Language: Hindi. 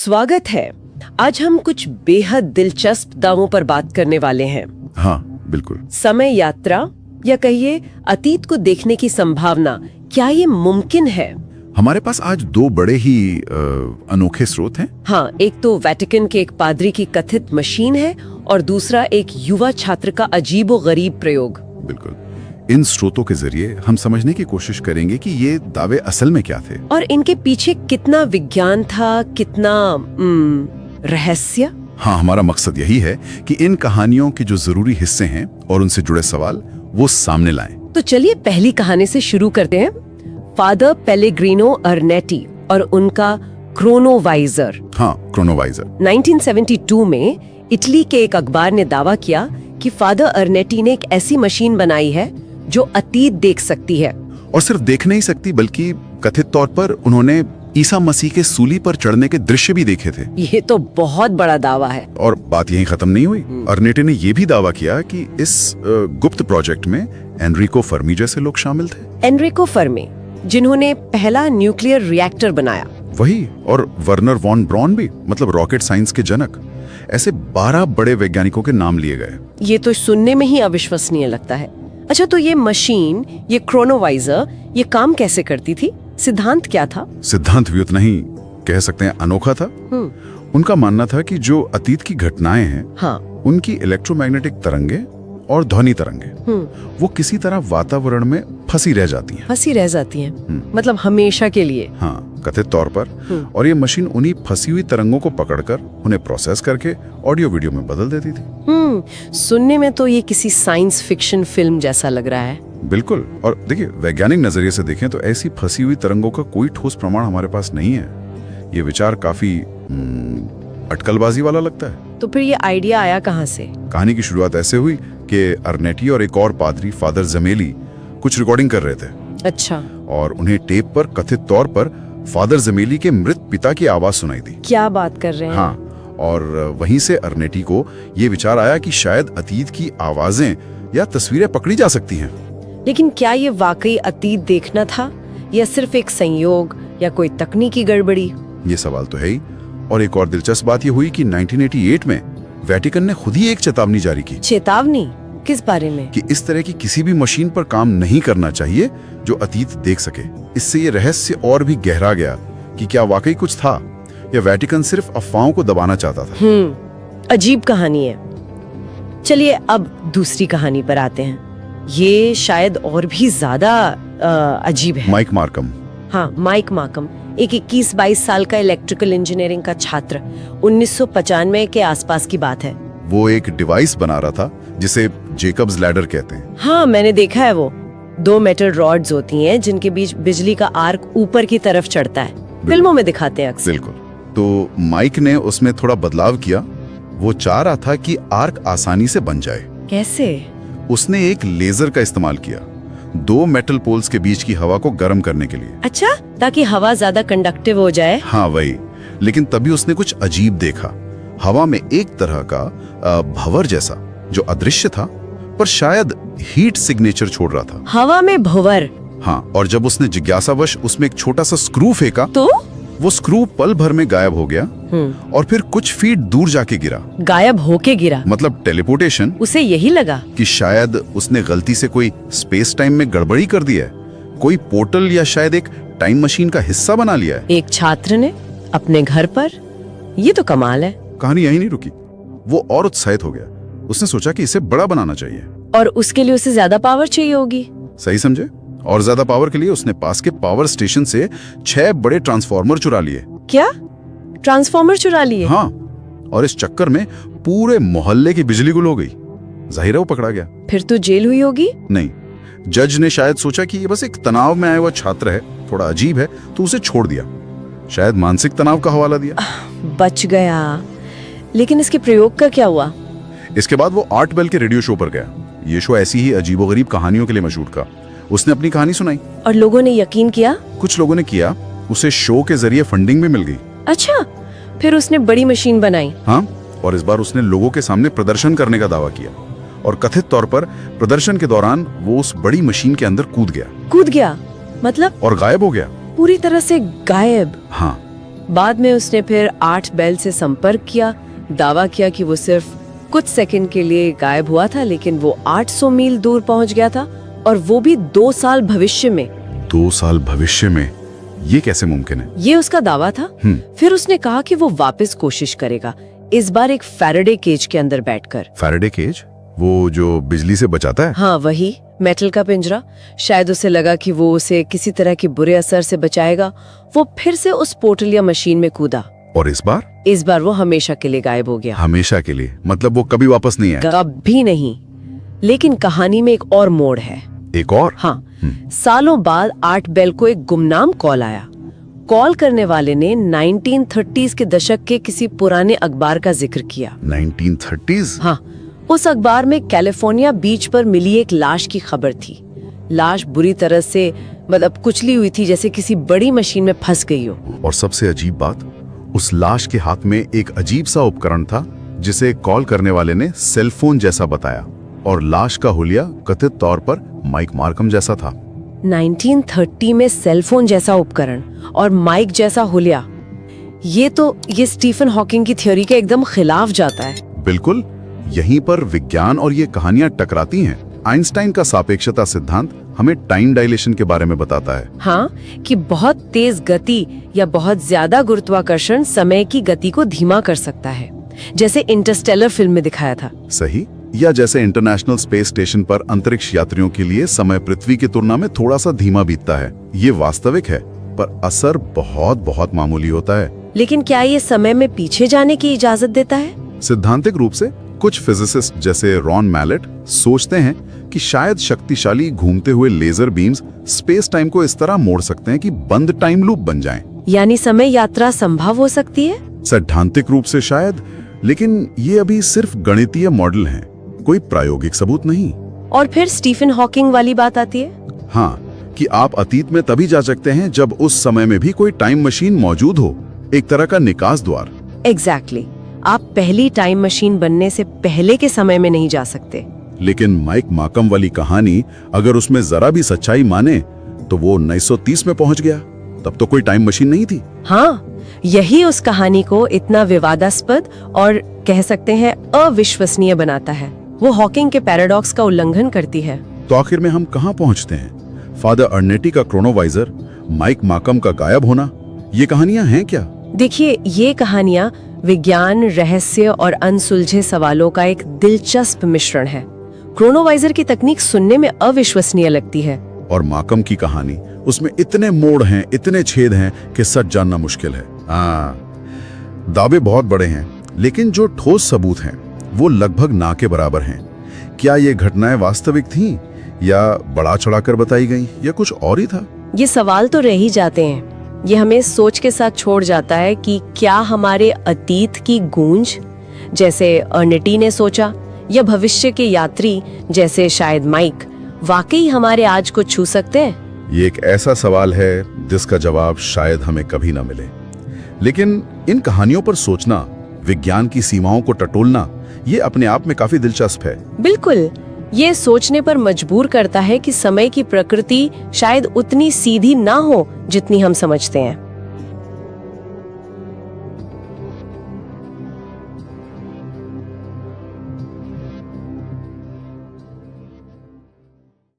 स्वागत है। आज हम कुछ बेहद दिलचस्प दावों पर बात करने वाले हैं। हाँ बिल्कुल। समय यात्रा या कहिए अतीत को देखने की संभावना, क्या ये मुमकिन है? हमारे पास आज दो बड़े ही अनोखे स्रोत हैं। हाँ, एक तो वेटिकन के एक पादरी की कथित मशीन है और दूसरा एक युवा छात्र का अजीबोगरीब प्रयोग। बिल्कुल। इन स्रोतों के जरिए हम समझने की कोशिश करेंगे कि ये दावे असल में क्या थे और इनके पीछे कितना विज्ञान था, कितना रहस्य। हाँ, हमारा मकसद यही है कि इन कहानियों के जो जरूरी हिस्से हैं और उनसे जुड़े सवाल वो सामने लाएं। तो चलिए पहली कहानी से शुरू करते हैं। फादर पेलेग्रिनो अर्नेटी और उनका क्रोनोवाइजर। हाँ, क्रोनोवाइजर। 1972 में इटली के एक अखबार ने दावा किया कि फादर अर्नेटी ने एक ऐसी मशीन बनाई है जो अतीत देख सकती है। और सिर्फ देख नहीं सकती बल्कि कथित तौर पर उन्होंने ईसा मसीह के सूली पर चढ़ने के दृश्य भी देखे थे। ये तो बहुत बड़ा दावा है। और बात यहीं खत्म नहीं हुई। अर्नेटी ने यह भी दावा किया कि इस गुप्त प्रोजेक्ट में एनरिको फर्मी जैसे लोग शामिल थे। एनरिको फर्मी, जिन्होंने पहला न्यूक्लियर रिएक्टर बनाया। वही, और वर्नर वॉन ब्रॉन भी, मतलब रॉकेट साइंस के जनक। ऐसे 12 बड़े वैज्ञानिकों के नाम लिए गए। ये तो सुनने में ही अविश्वसनीय लगता है। अच्छा, तो ये मशीन, ये क्रोनोवाइजर, ये काम कैसे करती थी? सिद्धांत क्या था? सिद्धांत भी उतना ही कह सकते हैं अनोखा था। उनका मानना था कि जो अतीत की घटनाएं हैं, हाँ, उनकी इलेक्ट्रोमैग्नेटिक तरंगे और ध्वनि तरंगे वो किसी तरह वातावरण में फंसी रह जाती हैं। मतलब हमेशा के लिए। हाँ, कथित तौर पर। और ये मशीन उन्हीं फंसी हुई तरंगों को पकड़कर उन्हें प्रोसेस करके ऑडियो वीडियो में बदल देती थी। सुनने में तो ये किसी साइंस फिक्शन फिल्म जैसा लग रहा है। बिल्कुल। और देखिए, वैज्ञानिक नजरिए से देखें तो ऐसी फंसी हुई तरंगों का कोई ठोस प्रमाण हमारे पास नहीं है। ये विचार काफी अटकलबाजी वाला लगता है। तो फिर ये आइडिया आया कहाँ से? कहानी की शुरुआत ऐसे हुई कि अर्नेटी और एक और पादरी, फादर जमेली, कुछ रिकॉर्डिंग कर रहे थे। अच्छा। और उन्हें टेप पर कथित तौर पर फादर जमेली के मृत पिता की आवाज सुनाई दी। क्या बात कर रहे हैं? हाँ, और वहीं से अर्नेटी को ये विचार आया कि शायद अतीत की आवाजें या तस्वीरें पकड़ी जा सकती हैं। लेकिन क्या ये वाकई अतीत देखना था या सिर्फ एक संयोग या कोई तकनीकी गड़बड़ी? ये सवाल तो है ही। और एक और दिलचस्प बात ये हुई कि 1988 में वेटिकन ने खुद ही एक चेतावनी जारी की। चेतावनी? किस बारे में? कि इस तरह की किसी भी मशीन पर काम नहीं करना चाहिए जो अतीत देख सके। इससे ये रहस्य और भी गहरा गया कि क्या वाकई कुछ था या वेटिकन सिर्फ अफवाहों को दबाना चाहता था। अजीब कहानी है। चलिए अब दूसरी कहानी पर आते हैं। ये शायद और भी ज्यादा अजीब है। Mike Markram. हाँ, माइक मार्कम एक 21-22 साल का इलेक्ट्रिकल इंजीनियरिंग का छात्र। 1995 के आसपास की बात है। वो एक डिवाइस बना रहा था जिसे जेकब्स लैडर कहते हैं। हाँ, मैंने देखा है। वो 2 मेटल रॉड्स होती हैं जिनके बीच बिजली का आर्क ऊपर की तरफ चढ़ता है। फिल्मों में दिखाते हैं अक्सर। बिल्कुल। तो माइक ने उसमें थोड़ा बदलाव किया। वो चाह रहा था कि आर्क आसानी से बन जाए। कैसे? उसने एक लेजर का इस्तेमाल किया 2 मेटल पोल्स के बीच की हवा को गर्म करने के लिए। अच्छा, ताकि हवा ज्यादा कंडक्टिव हो जाए। हाँ वही। लेकिन तभी उसने कुछ अजीब देखा। हवा में एक तरह का भंवर जैसा जो अदृश्य था पर शायद हीट सिग्नेचर छोड़ रहा था। हवा में भंवर? हाँ, और जब उसने जिज्ञासावश उसमें एक छोटा सा स्क्रू फेंका तो वो स्क्रू पल भर में गायब हो गया और फिर कुछ फीट दूर जाके गिरा। गायब होके गिरा? मतलब टेलीपोर्टेशन। उसे यही लगा कि शायद उसने गलती से कोई स्पेस टाइम में गड़बड़ी कर दी है, कोई पोर्टल या शायद एक टाइम मशीन का हिस्सा बना लिया है। एक छात्र ने अपने घर पर? ये तो कमाल है। कहानी यही नहीं रुकी। वो और उत्साहित हो गया। उसने सोचा कि इसे बड़ा बनाना चाहिए। और उसके लिए उसे ज्यादा पावर चाहिए होगी। सही समझे। और ज्यादा पावर के लिए उसने पास के पावर स्टेशन से 6 बड़े ट्रांसफार्मर चुरा लिए। क्या? ट्रांसफार्मर चुरा लिए? हाँ, और इस चक्कर में पूरे मोहल्ले की बिजली गुल हो गई। जाहिर है वो पकड़ा गया। फिर तो जेल हुई होगी। नहीं, जज ने शायद सोचा कि ये बस एक तनाव में आया हुआ छात्र है, थोड़ा अजीब है, तो उसे छोड़ दिया। शायद मानसिक तनाव का हवाला दिया। बच गया। लेकिन इसके प्रयोग का क्या हुआ? इसके बाद वो 8 बेल के रेडियो शो पर गया। ये शो ऐसी ही अजीबोगरीब कहानियों के लिए मशहूर था। उसने अपनी कहानी सुनाई और लोगों ने यकीन किया? कुछ लोगों ने किया। उसे शो के जरिए फंडिंग भी मिल गई। अच्छा, फिर उसने बड़ी मशीन बनाई? हाँ, और इस बार उसने लोगों के सामने प्रदर्शन करने का दावा किया। और कथित तौर पर प्रदर्शन के दौरान वो उस बड़ी मशीन के अंदर कूद गया। कूद गया मतलब? और गायब हो गया। पूरी तरह से गायब? हाँ, बाद में उसने फिर 8 बेल से संपर्क किया, दावा किया कि वो सिर्फ कुछ सेकंड के लिए गायब हुआ था, लेकिन वो 800 मील दूर पहुंच गया था, और वो भी 2 साल भविष्य में। 2 साल भविष्य में? ये कैसे मुमकिन है? ये उसका दावा था। फिर उसने कहा कि वो वापस कोशिश करेगा, इस बार एक फैराडे केज के अंदर बैठकर। Faraday cage? वो जो बिजली से बचाता है? हाँ, वही मेटल का पिंजरा। शायद उसे लगा कि वो उसे किसी तरह के बुरे असर से बचाएगा। वो फिर से उस पोर्टल या मशीन में कूदा। और इस बार वो हमेशा के लिए गायब हो गया। हमेशा के लिए? मतलब वो कभी वापस नहीं आया? कभी नहीं। लेकिन कहानी में एक और मोड़ है। एक और? हाँ, सालों बाद 8 बेल को एक गुमनाम कॉल आया। कॉल करने वाले ने 1930s के दशक के किसी पुराने अखबार का जिक्र किया। 1930s? हाँ, उस अखबार में कैलिफोर्निया बीच पर मिली एक लाश की खबर थी। लाश बुरी तरह से कुचली हुई थी, जैसे किसी बड़ी मशीन में फंस गई हो। और सबसे अजीब बात, उस लाश के हाथ में एक अजीब सा उपकरण था जिसे कॉल करने वाले ने सेलफोन जैसा बताया, और लाश का हुलिया कथित तौर पर माइक मार्कम जैसा था। 1930 में सेलफोन जैसा उपकरण और माइक जैसा हुलिया, ये स्टीफन हॉकिंग की थ्योरी के एकदम खिलाफ जाता है। बिल्कुल, यहीं पर विज्ञान और ये कहानियां टकराती हैं। आइंस्टाइन का सापेक्षता सिद्धांत हमें टाइम डायलेशन के बारे में बताता है। हाँ, कि बहुत तेज गति या बहुत ज्यादा गुरुत्वाकर्षण समय की गति को धीमा कर सकता है, जैसे इंटरस्टेलर फिल्म में दिखाया था। सही, या जैसे इंटरनेशनल स्पेस स्टेशन पर अंतरिक्ष यात्रियों के लिए समय पृथ्वी की तुलना में थोड़ा सा धीमा बीतता है। ये वास्तविक है, पर असर बहुत बहुत मामूली होता है। लेकिन क्या ये समय में पीछे जाने की इजाजत देता है? सिद्धांतिक रूप से कुछ फिजिसिस्ट जैसे रॉन मैलेट सोचते हैं कि शायद शक्तिशाली घूमते हुए लेजर बीम्स स्पेस टाइम को इस तरह मोड़ सकते हैं कि बंद टाइम लूप बन जाएं। यानी समय यात्रा संभव हो सकती है? सैद्धांतिक रूप से शायद, लेकिन ये अभी सिर्फ गणितीय मॉडल हैं, कोई प्रायोगिक सबूत नहीं। और फिर स्टीफन हॉकिंग वाली बात आती है। हाँ, कि आप अतीत में तभी जा सकते हैं जब उस समय में भी कोई टाइम मशीन मौजूद हो, एक तरह का निकास द्वार। एग्जैक्टली। आप पहली टाइम मशीन बनने से पहले के समय में नहीं जा सकते। लेकिन माइक मार्कम वाली कहानी, अगर उसमें जरा भी सच्चाई माने, तो वो 1930 में पहुंच गया। तब तो कोई टाइम मशीन नहीं थी। हाँ, यही उस कहानी को इतना विवादास्पद और कह सकते हैं अविश्वसनीय बनाता है। वो हॉकिंग के पैराडॉक्स का उल्लंघन करती है। तो आखिर में हम कहाँ पहुँचते हैं? फादर अर्नेटी का क्रोनोवाइजर, माइक मार्कम का गायब होना, ये कहानियां हैं क्या? देखिए, ये कहानियां विज्ञान, रहस्य और अनसुलझे सवालों का एक दिलचस्प मिश्रण है। क्रोनोवाइजर की तकनीक सुनने में अविश्वसनीय लगती है, और मार्कम की कहानी, उसमें इतने मोड़ हैं, इतने छेद हैं कि सच जानना मुश्किल है। दावे बहुत बड़े हैं, लेकिन जो ठोस सबूत हैं वो लगभग ना के बराबर हैं। क्या ये घटनाएं वास्तविक थीं, या बढ़ा चढ़ाकर बताई गई, या कुछ और ही था? ये सवाल तो रह ही जाते हैं। ये हमें सोच के साथ छोड़ जाता है कि क्या हमारे अतीत की गूंज, जैसे अर्नेटी ने सोचा, या भविष्य के यात्री जैसे शायद माइक, वाकई हमारे आज को छू सकते हैं? ये एक ऐसा सवाल है जिसका जवाब शायद हमें कभी ना मिले। लेकिन इन कहानियों पर सोचना, विज्ञान की सीमाओं को टटोलना, ये अपने आप में काफी दिलचस्प है। बिल्कुल, ये सोचने पर मजबूर करता है कि समय की प्रकृति शायद उतनी सीधी ना हो जितनी हम समझते हैं।